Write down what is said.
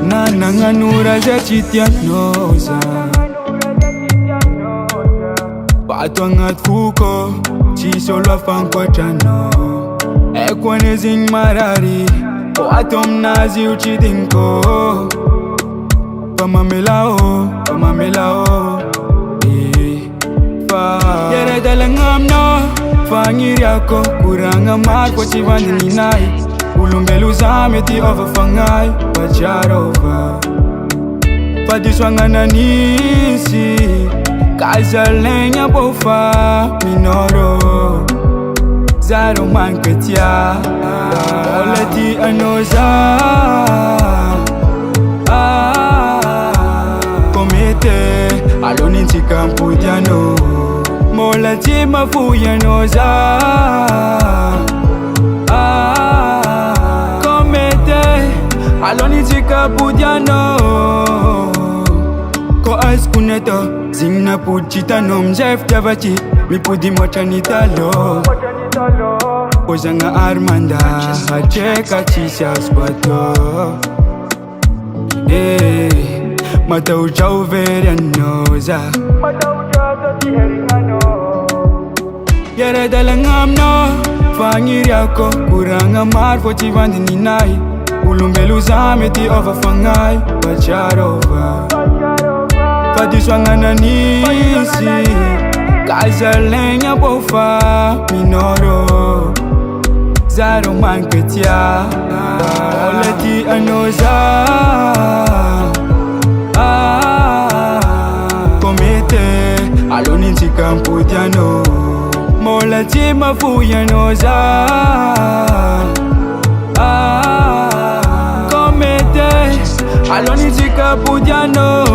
Nananganura za chitianosa Patwangat fuko Chisolo fankwachano Ekwanezing marari Atom nazi uchidinko Pamamelao Yere dalangam no Fangiri ako kuranga mat kwa chivandi ninai Ulumbelu zameti overfangai Pacharova Padiswangana nisi Kazalenya bofa minoro Zaro manketia Oleti anoza Komete Aloni chikampudiano Moleti mafuyanoza Komete Aloni chikampudiano Ko askuneto Zingna puchitano mjef tavachi Mi pudi mochanitalo Ozanga armanda Hacheka chisha squato Mata ucha uverianoza Yere dalangam no Fangiri ako kuranga marfo chivandi ninai Ulumbelu zameti overfangai Pacharova Padiswangana nisi Kazalenya bofa minoro Zaro manketia Oleti anoza Komete Aloni chikampudiano Moleti mafuyanoza Komete Aloni chikampudiano